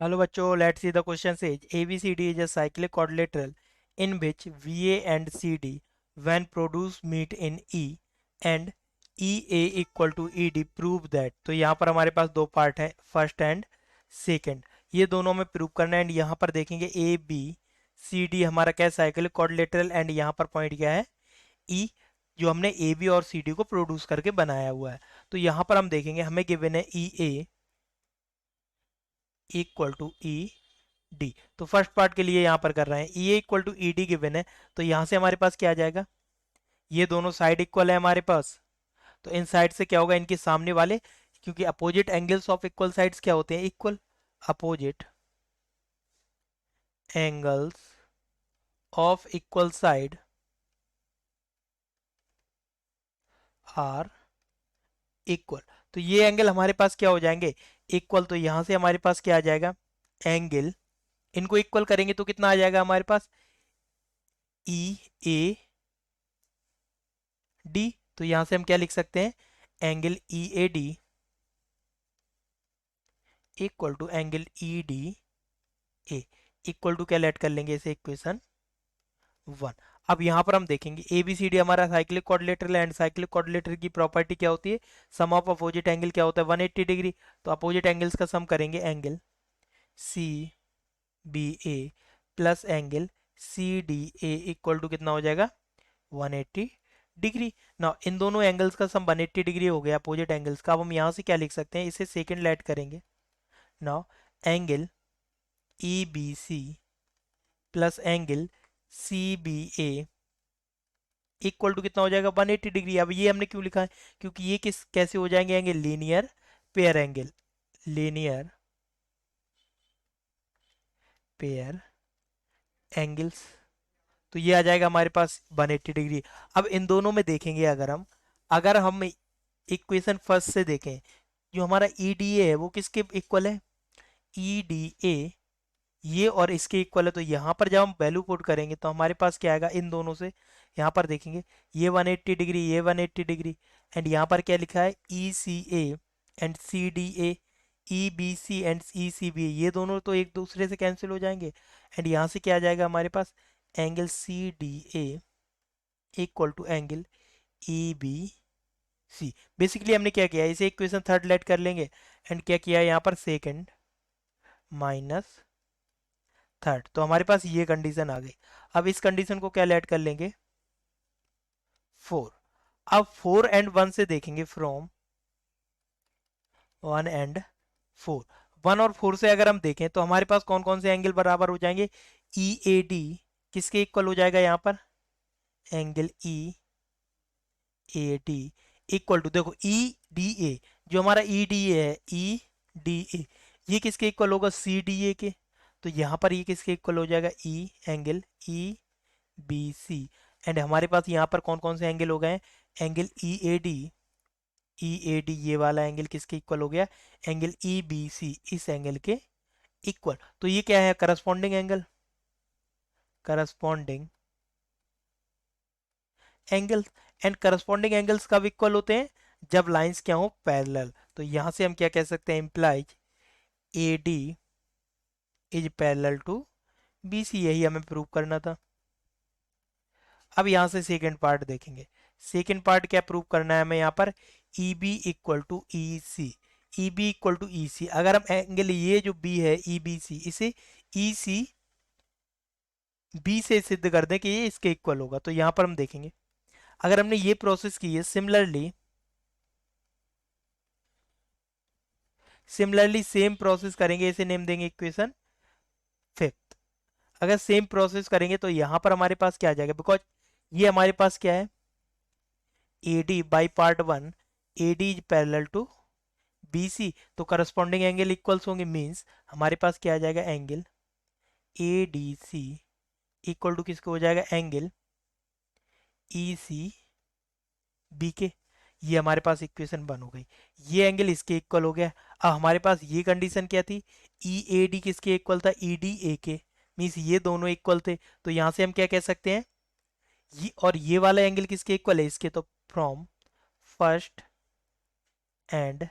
Hello bachcho, let's see the question says ABCD is a cyclic quadrilateral in which VA and CD when produced meet in E and EA equal to ED prove that। तो यहाँ पर हमारे पास दो part है, first and second. ये दोनों में prove करना है एंड यहाँ पर देखेंगे ए बी सी डी हमारा क्या है, साइक्लिक क्वाड्रिलेटरल एंड यहाँ पर पॉइंट क्या है, ई, जो हमने ए बी और सी डी को प्रोड्यूस करके बनाया हुआ है। तो यहाँ पर हम देखेंगे हमें गिवन है E A equal to E D. तो फर्स्ट पार्ट के लिए यहाँ पर कर रहे हैं E equal to E D given है। तो यहाँ से हमारे पास क्या आ जाएगा, ये दोनों साइड इक्वल है हमारे पास। तो इन साइड से क्या होगा, इनके सामने वाले, क्योंकि opposite angles of equal sides क्या होते हैं, equal. Opposite angles of equal side are equal. तो ये एंगल हमारे पास क्या हो जाएंगे, इक्वल। तो यहाँ से हमारे पास क्या आ जाएगा, एंगल, इनको इक्वल करेंगे तो कितना आ जाएगा हमारे पास, ई ए डी। तो यहां से हम क्या लिख सकते हैं, angle E A D equal to angle E D A, equal to क्या लेट कर लेंगे इसे, इक्वेशन 1। अब यहाँ पर हम देखेंगे ए बी सी डी हमारा cyclic coordinator and cyclic coordinator की प्रॉपर्टी क्या होती है, सम ऑफ अपोजिट एंगल क्या होता है, 180 डिग्री। तो अपोजिट एंगल्स का सम करेंगे, angle C B A plus angle C D A equal to कितना हो जाएगा, 180 डिग्री। ना इन दोनों एंगल्स का सम 180 डिग्री हो गया अपोजिट एंगल्स का। अब हम यहाँ से क्या लिख सकते हैं, इसे सेकंड लेट करेंगे। Now angle E B C plus angle C B A equal to कितना हो जाएगा, 180 डिग्री। अब ये हमने क्यों लिखा है, क्योंकि ये किस कैसे हो जाएंगे angle, linear pair angle, linear pair angles. तो ये आ जाएगा हमारे पास 180 डिग्री। अब इन दोनों में देखेंगे, अगर हम इक्वेशन फर्स्ट से देखें, जो हमारा ई डी ए है वो किसके इक्वल है, ई डी ए ये और इसके इक्वल है। तो यहाँ पर जब हम वैल्यू पुट करेंगे तो हमारे पास क्या आएगा, इन दोनों से यहाँ पर देखेंगे, ये 180 डिग्री, ये 180 डिग्री, एंड यहाँ पर क्या लिखा है, E C A and C D A, E B C and E C B, ये दोनों तो एक दूसरे से कैंसिल हो जाएंगे। एंड यहाँ से क्या आ जाएगा हमारे पास, angle C D A equal to angle E B C. Basically हमने क्या किया, इसे इक्वेशन थर्ड लेट कर लेंगे एंड क्या किया यहाँ पर, सेकंड माइनस थर्ड। तो हमारे पास ये कंडीशन आ गई। अब इस कंडीशन को क्या लेट कर लेंगे, 4। अब 4 एंड 1 से देखेंगे, फ्रॉम 1 एंड 4, 1 और 4 से अगर हम देखें तो हमारे पास कौन कौन से एंगल बराबर हो जाएंगे, ई ए डी किसके इक्वल हो जाएगा यहाँ पर, angle E A D equal to, देखो ई डी ए, जो हमारा ई डी ए है, ई डी ए ये किसके इक्वल होगा, सी डी ए के। तो यहाँ पर ये किसके इक्वल हो जाएगा, E angle E B C. And हमारे पास यहाँ पर कौन कौन से एंगल हो गए हैं, angle E A D, E A D ये वाला एंगल किसके इक्वल हो गया, एंगल ई बी सी इस एंगल के इक्वल। तो ये क्या है, corresponding angle, corresponding angles. And corresponding angles कब इक्वल होते हैं, जब लाइंस क्या हो, पैरेलल। तो यहां से हम क्या कह सकते हैं, implies A D is parallel to B C, यही हमें प्रूव करना था। अब यहां से सेकेंड पार्ट देखेंगे, सेकेंड पार्ट क्या प्रूव करना है हमें यहाँ पर, E B equal to E C, E B equal to E C. अगर हम एंगल ये जो बी है ई बी सी, इसे ई सी बी से सिद्ध कर दें कि ये इसके इक्वल होगा, तो यहाँ पर हम देखेंगे, अगर हमने ये प्रोसेस की है, सिमिलरली सेम प्रोसेस करेंगे, इसे नेम देंगे इक्वेशन फिफ्थ। अगर सेम प्रोसेस करेंगे तो यहां पर हमारे पास क्या आ जाएगा, बिकॉज ये हमारे पास क्या है, A D by part 1, A D is parallel to B C, तो करस्पॉन्डिंग एंगल इक्वल्स होंगे, मीन्स हमारे पास क्या आ जाएगा, angle A D C equal to किसको हो जाएगा, एंगल ई सी बी के। ये हमारे पास इक्वेशन बन हो गई, ये एंगल इसके इक्वल हो गया। अब हमारे पास ये कंडीशन क्या थी, ई ए डी किसके इक्वल था, ई डी ए के, मीन्स ये दोनों इक्वल थे। तो यहां से हम क्या कह सकते हैं, ये और ये वाला एंगल किसके इक्वल है, इसके। तो from first and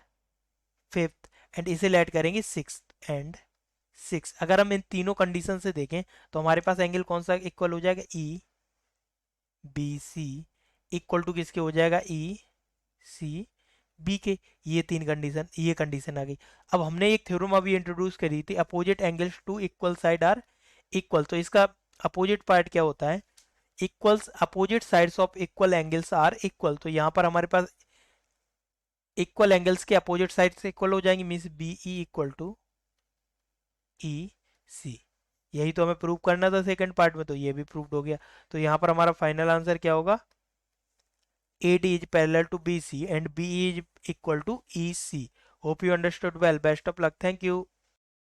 fifth, and इसे ऐड करेंगे सिक्स एंड 6। अगर हम इन तीनों कंडीशन से देखें तो हमारे पास एंगल कौन सा इक्वल हो जाएगा, E B C equal to किसके हो जाएगा, ई सी बी के। ये तीन कंडीशन, ये कंडीशन आ गई। अब हमने एक थ्योरम अभी इंट्रोड्यूस करी थी, opposite angles to equal side are equal. तो इसका अपोजिट पार्ट क्या होता है, equals opposite sides of equal angles are equal. तो यहाँ पर हमारे पास इक्वल एंगल्स के अपोजिट साइड से इक्वल हो जाएंगे, means B E equal to E C. यही तो हमें प्रूव करना था सेकंड पार्ट में, तो ये भी प्रूव्ड हो गया। तो यहाँ पर हमारा फाइनल आंसर क्या होगा, AD is parallel to BC and BE is equal to EC. Hope you understood well. Best of luck. Thank you.